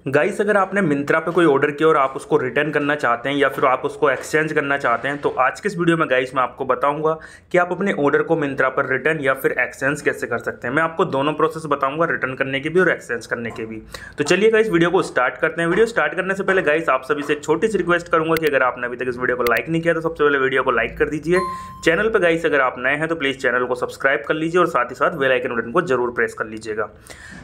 Guys अगर आपने मिंत्रा पे कोई ऑर्डर किया और आप उसको रिटर्न करना चाहते हैं या फिर आप उसको एक्सचेंज करना चाहते हैं, तो आज के इस वीडियो में गाइस मैं आपको बताऊंगा कि आप अपने ऑर्डर को मिंत्रा पर रिटर्न या फिर एक्सचेंज कैसे कर सकते हैं। मैं आपको दोनों प्रोसेस बताऊंगा, रिटर्न करने की भी और एक्सचेंज करने की भी। तो चलिए गाइस वीडियो को स्टार्ट करते हैं। वीडियो स्टार्ट करने से पहले गाइस आप सभी से एक छोटी सी रिक्वेस्ट करूंगा कि अगर आपने अभी तक इस वीडियो को लाइक नहीं किया तो सबसे पहले वीडियो को लाइक कर दीजिए। चैनल पर गाइस अगर आप नए हैं तो प्लीज चैनल को सब्सक्राइब कर लीजिए और साथ ही साथ बेल आइकन बटन को जरूर प्रेस कर लीजिएगा।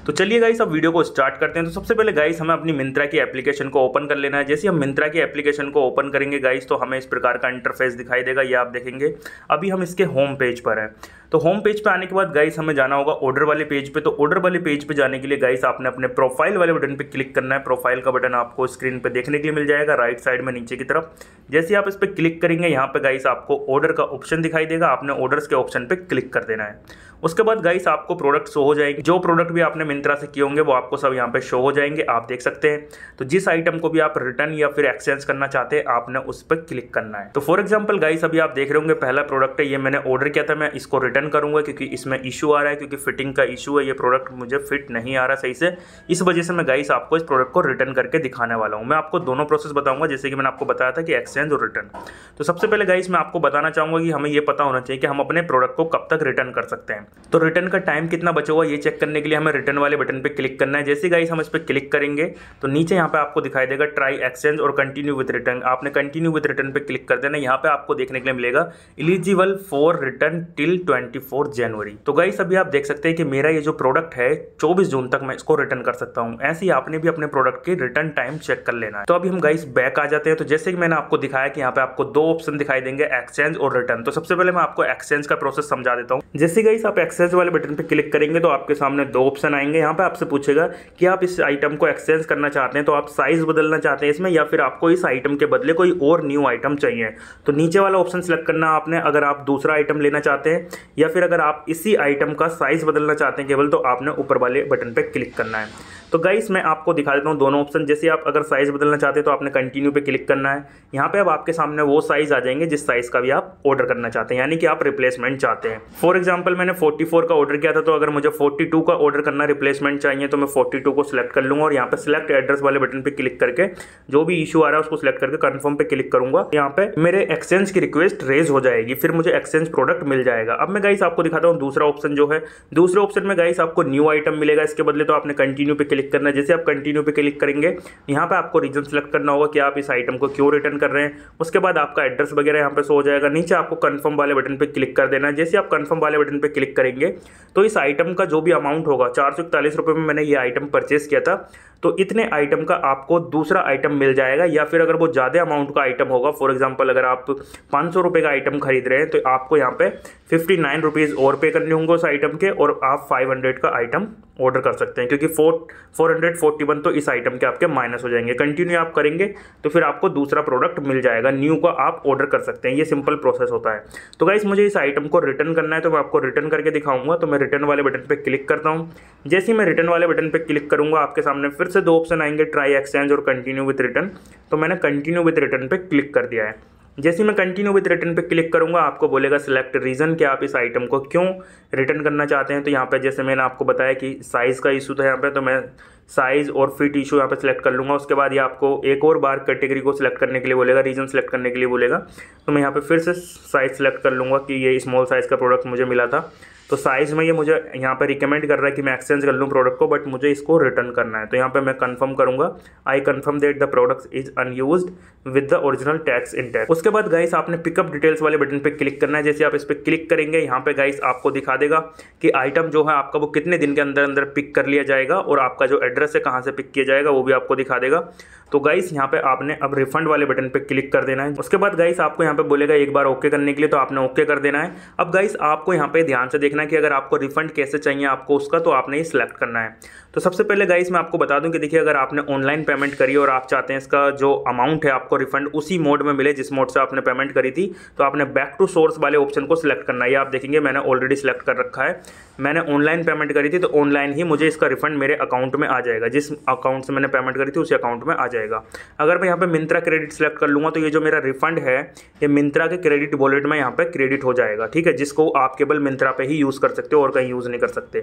तो चलिए गाइस अब वीडियो को स्टार्ट करते हैं। तो सबसे पहले गाइस हमें अपनी मिंत्रा की एप्लीकेशन को ओपन कर लेना है। जैसे हम मिंत्रा की एप्लीकेशन को ओपन करेंगे गाइस तो हमें इस प्रकार का इंटरफेस दिखाई देगा, ये आप देखेंगे। अभी हम इसके होम पेज पर हैं। तो होम पेज पे आने के बाद गाइस हमें जाना होगा ऑर्डर वाले पेज पे। तो ऑर्डर वाले पेज पे जाने के लिए गाइस आपने अपने प्रोफाइल वाले बटन पे क्लिक करना है। प्रोफाइल का बटन आपको स्क्रीन पे देखने के लिए मिल जाएगा राइट साइड में नीचे की तरफ। जैसे आप इस पर क्लिक करेंगे यहाँ पे गाइस आपको ऑर्डर का ऑप्शन दिखाई देगा, आपने ऑर्डर्स के ऑप्शन पे क्लिक कर देना है। उसके बाद गाइस आपको प्रोडक्ट शो हो जाएंगे। जो प्रोडक्ट भी आपने मिंत्रा से किए होंगे वो आपको सब यहाँ पे शो हो जाएंगे, आप देख सकते हैं। तो जिस आइटम को भी आप रिटर्न या फिर एक्सचेंज करना चाहते हैं आपने उस पर क्लिक करना है। तो फॉर एग्जांपल गाइस अभी आप देख रहे होंगे पहला प्रोडक्ट है, ये मैंने ऑर्डर किया था, मैं इसको रिटर्न करूंगा क्योंकि इसमें इशू आ रहा है, क्योंकि फिटिंग का इशू है। ये प्रोडक्ट मुझे फिट नहीं आ रहा सही से, इस वजह से मैं गाइस आपको इस प्रोडक्ट को रिटर्न करके दिखाने वाला हूँ। मैं आपको दोनों प्रोसेस बताऊंगा जैसे कि मैंने आपको बताया था कि एक्सचेंज और रिटर्न। तो सबसे पहले गाइस मैं आपको बताना चाहूंगा कि हमें ये पता होना चाहिए कि हम अपने प्रोडक्ट को कब तक रिटर्न कर सकते हैं। तो रिटर्न का टाइम कितना बचा हुआ ये चेक करने के लिए हमें रिटर्न वाले बटन पे क्लिक करना है। जैसे गाइस हम इस पर क्लिक करेंगे तो नीचे यहाँ पे आपको दिखाई देगा ट्राई एक्सचेंज और कंटिन्यू विद रिटर्न। आपने कंटिन्यू विद रिटर्न पे क्लिक कर देना। यहाँ पे आपको देखने के लिए मिलेगा एलिजिबल फॉर रिटर्न टिल 24 जनवरी। तो गाइस अभी आप देख सकते हैं कि मेरा ये जो प्रोडक्ट है 24 जून तक मैं इसको रिटर्न कर सकता हूँ। ऐसे ही आपने भी अपने प्रोडक्ट की रिटर्न टाइम चेक कर लेना है। तो अभी हम गाइस बैक आ जाते हैं। तो जैसे कि मैंने आपको दिखाया कि यहाँ पे आपको दो ऑप्शन दिखाई देंगे, एक्सचेंज और रिटर्न। तो सबसे पहले मैं आपको एक्सचेंज का प्रोसेस समझा देता हूँ। जैसे गाइस आप एक्सचेंज वाले बटन पे क्लिक करेंगे तो आपके सामने दो ऑप्शन आएंगे। यहाँ पे आपसे पूछेगा कि आप इस आइटम को एक्सचेंज करना चाहते हैं, तो आप साइज बदलना चाहते हैं इसमें, या फिर आपको इस आइटम के बदले कोई और न्यू आइटम चाहिए। तो नीचे वाला ऑप्शन सेलेक्ट करना आपने अगर आप दूसरा आइटम लेना चाहते हैं, या फिर अगर आप इसी आइटम का साइज बदलना चाहते हैं केवल, तो आपने ऊपर वाले बटन पे क्लिक करना है। तो गाइस मैं आपको दिखा देता हूँ दोनों ऑप्शन। जैसे आप अगर साइज बदलना चाहते हैं तो आपने कंटिन्यू पे क्लिक करना है। यहाँ पे अब आपके सामने वो साइज आ जाएंगे जिस साइज का भी आप ऑर्डर करना चाहते हैं, यानी कि आप रिप्लेसमेंट चाहते हैं। फॉर एग्जांपल मैंने 44 का ऑर्डर किया था, तो अगर मुझे 42 का ऑर्डर करना रिप्लेसमेंट चाहिए तो मैं 42 को सिलेक्ट कर लूंगा और यहाँ पे सिलेक्ट एड्रेस वाले बटन पे क्लिक करके जो भी इशू आ रहा है उसको सिलेक्ट करके कंफर्म पे क्लिक करूंगा। यहाँ पे मेरे एक्सचेंज की रिक्वेस्ट रेज हो जाएगी, फिर मुझे एक्सचेंज प्रोडक्ट मिल जाएगा। अब मैं गाइस आपको दिखाता हूँ दूसरा ऑप्शन जो है। दूसरे ऑप्शन में गाइस आपको न्यू आइटम मिलेगा इसके बदले, तो आपने कंटिन्यू पे क्लिक करना है। जैसे आप कंटिन्यू पे क्लिक करेंगे यहाँ पे आपको रीजन सेलेक्ट करना होगा कि आप इस आइटम को क्यों रिटर्न कर रहे हैं। उसके बाद आपका एड्रेस वगैरह यहाँ पे शो हो जाएगा। नीचे आपको कंफर्म वाले बटन पे क्लिक कर देना है। जैसे आप कंफर्म वाले बटन पे क्लिक करेंगे तो इस आइटम का जो भी अमाउंट होगा, 441 रुपये में मैंने ये आइटम परचेस किया था, तो इतने आइटम का आपको दूसरा आइटम मिल जाएगा। या फिर अगर वो ज़्यादा अमाउंट का आइटम होगा, फॉर एग्जांपल अगर आप 500 रुपये का आइटम खरीद रहे हैं तो आपको यहाँ पे 59 रुपीज़ और पे करने होंगे उस आइटम के, और आप 500 का आइटम ऑर्डर कर सकते हैं, क्योंकि 441 तो इस आइटम के आपके माइनस हो जाएंगे। कंटिन्यू आप करेंगे तो फिर आपको दूसरा प्रोडक्ट मिल जाएगा, न्यू का आप ऑर्डर कर सकते हैं। ये सिंपल प्रोसेस होता है। तो गाइस मुझे इस आइटम को रिटर्न करना है तो मैं आपको रिटर्न करके दिखाऊंगा। तो मैं रिटर्न वाले बटन पर क्लिक करता हूँ। जैसे ही मैं रिटर्न वाले बटन पर क्लिक करूँगा आपके सामने फिर से दो ऑप्शन आएंगे, ट्राई एक्सचेंज और कंटिन्यू विद रिटर्न। तो मैंने कंटिन्यू विद रिटर्न पे क्लिक कर दिया है। जैसे मैं कंटिन्यू विद रिटर्न पे क्लिक करूंगा आपको बोलेगा सिलेक्ट रीजन, कि आप इस आइटम को क्यों रिटर्न करना चाहते हैं। तो यहाँ पे जैसे मैंने आपको बताया कि साइज़ का इशू था यहाँ पे, तो मैं साइज़ और फिट इशू यहाँ पे सिलेक्ट कर लूँगा। उसके बाद ये आपको एक और बार कैटेगरी को सिलेक्ट करने के लिए बोलेगा, रीजन सेलेक्ट करने के लिए बोलेगा। तो मैं यहाँ पे फिर से साइज़ सेलेक्ट कर लूँगा कि ये स्मॉल साइज़ का प्रोडक्ट मुझे मिला था, तो साइज़ में ये मुझे यहाँ पे रिकमेंड कर रहा है कि मैं एक्सचेंज कर लूँ प्रोडक्ट को, बट मुझे इसको रिटर्न करना है। तो यहाँ पे मैं कंफर्म करूँगा, I confirm that the product is unused with the original tax intact. उसके बाद गाइस आपने पिकअप डिटेल्स वाले बटन पे क्लिक करना है। जैसे आप इस पर क्लिक करेंगे यहाँ पे गाइस आपको दिखा देगा कि आइटम जो है आपका वो कितने दिन के अंदर अंदर पिक कर लिया जाएगा, और आपका जो एड्रेस है कहाँ से पिक किया जाएगा वो भी आपको दिखा देगा। तो गाइस यहाँ पे आपने अब रिफंड वाले बटन पे क्लिक कर देना है। उसके बाद गाइस आपको यहाँ पे बोलेगा एक बार ओके करने के लिए, तो आपने ओके कर देना है। अब गाइस आपको यहाँ पे ध्यान से देखना है कि अगर आपको रिफंड कैसे चाहिए आपको उसका, तो आपने ये सिलेक्ट करना है। तो सबसे पहले गाइस मैं आपको बता दूं कि देखिए अगर आपने ऑनलाइन पेमेंट करी और आप चाहते हैं इसका जो अमाउंट है आपको रिफंड उसी मोड में मिले जिस मोड से आपने पेमेंट करी थी, तो आपने बैक टू सोर्स वाले ऑप्शन को सिलेक्ट करना है। ये आप देखेंगे मैंने ऑलरेडी सिलेक्ट कर रखा है। मैंने ऑनलाइन पेमेंट करी थी तो ऑनलाइन ही मुझे इसका रिफंड मेरे अकाउंट में आ जाएगा, जिस अकाउंट से मैंने पेमेंट करी थी उसी अकाउंट में आ जाएगा। अगर मैं यहाँ पे मिंत्रा क्रेडिट सेलेक्ट कर लूँगा तो ये जो मेरा रिफंड है ये मिंत्रा के क्रेडिट वॉलेट में यहाँ पे क्रेडिट हो जाएगा, ठीक है, जिसको आप केवल मिंत्रा पे ही यूज़ यूज़ कर सकते हो और कहीं यूज़ नहीं कर सकते।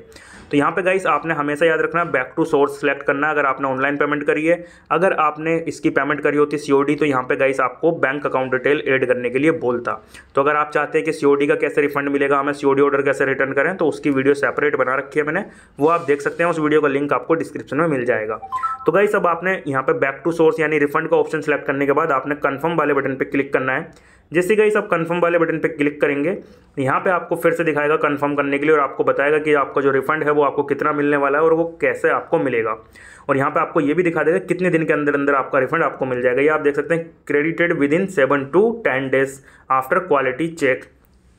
तो यहाँ पे गाइस आपने हमेशा याद रखना बैक टू सोर्स सेलेक्ट करना अगर आपने ऑनलाइन पेमेंट करी है। अगर आपने इसकी पेमेंट करी होती COD तो यहाँ पे गाइस आपको बैंक अकाउंट डिटेल ऐड करने के लिए बोलता। तो अगर आप चाहते हैं कि COD का कैसे रिफंड मिलेगा, हमें COD ऑर्डर कैसे रिटर्न करें, तो उसकी वीडियो सेपरेट बना रखी है मैंने, वो आप देख सकते हैं। उस वीडियो का लिंक आपको डिस्क्रिप्शन में मिल जाएगा। तो गाइस अब आपने यहाँ पे बैक टू सोर्स यानी रिफंड का ऑप्शन सेलेक्ट करने के बाद आपने कन्फर्म वाले बटन पे क्लिक करना है। जैसे गाइस आप कन्फर्म वाले बटन पे क्लिक करेंगे, यहाँ पे आपको फिर से दिखाएगा कन्फर्म करने के लिए और आपको बताएगा कि आपका जो रिफंड है वो आपको कितना मिलने वाला है और वो कैसे आपको मिलेगा। और यहाँ पे आपको ये भी दिखा देगा कितने दिन के अंदर अंदर आपका रिफंड आपको मिल जाएगा। ये आप देख सकते हैं credited within 7 to 10 days after quality check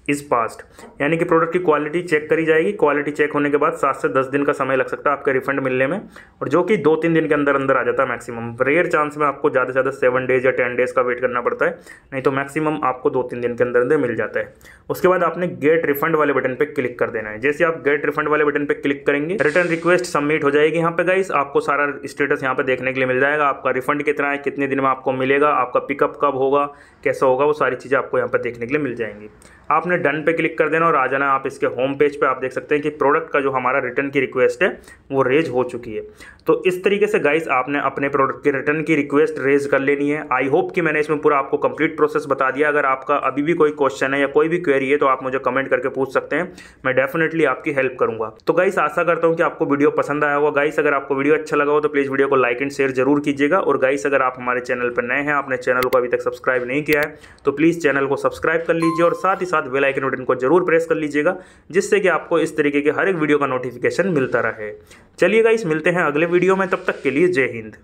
is passed, यानी कि प्रोडक्ट की क्वालिटी चेक करी जाएगी। क्वालिटी चेक होने के बाद 7 से 10 दिन का समय लग सकता है आपके रिफंड मिलने में, और जो कि 2-3 दिन के अंदर अंदर आ जाता है मैक्सिमम। रेयर चांस में आपको ज़्यादा से ज़्यादा 7 days या 10 days का वेट करना पड़ता है, नहीं तो मैक्सिमम आपको 2-3 दिन के अंदर अंदर मिल जाता है। उसके बाद आपने गेट रिफंड वाले बटन पर क्लिक कर देना है। जैसे आप गेट रिफंड वाले बटन पर क्लिक करेंगे, रिटर्न रिक्वेस्ट सबमिट हो जाएगी। यहाँ पे गाइस आपको सारा स्टेटस यहाँ पे देखने के लिए मिल जाएगा। आपका रिफंड कितना है, कितने दिन में आपको मिलेगा, आपका पिकअप कब होगा, कैसा होगा, वो सारी चीज़ें आपको यहाँ पर देखने के लिए मिल जाएंगी। आपने डन पे क्लिक कर देना और आ जाना आप इसके होम पेज पे। आप देख सकते हैं कि प्रोडक्ट का जो हमारा रिटर्न की रिक्वेस्ट है वो रेज हो चुकी है। तो इस तरीके से गाइस आपने अपने प्रोडक्ट के रिटर्न की रिक्वेस्ट रेज कर लेनी है। आई होप कि मैंने इसमें पूरा आपको कंप्लीट प्रोसेस बता दिया। अगर आपका अभी भी कोई क्वेश्चन है या कोई भी क्वेरी है तो आप मुझे कमेंट करके पूछ सकते हैं, मैं डेफिनेटली आपकी हेल्प करूंगा। तो गाइस आशा करता हूँ कि आपको वीडियो पसंद आया होगा। गाइस अगर आपको वीडियो अच्छा लगा हो तो प्लीज़ वीडियो को लाइक एंड शेयर जरूर कीजिएगा। और गाइस अगर आप हमारे चैनल पर नए हैं, आपने चैनल को अभी तक सब्सक्राइब नहीं किया है, तो प्लीज़ चैनल को सब्सक्राइब कर लीजिए और साथ ही साथ बेल आइकन बटन को जरूर प्रेस कर लीजिएगा, जिससे कि आपको इस तरीके के हर एक वीडियो का नोटिफिकेशन मिलता रहे। चलिए गाइस मिलते हैं अगले वीडियो में, तब तक के लिए जय हिंद।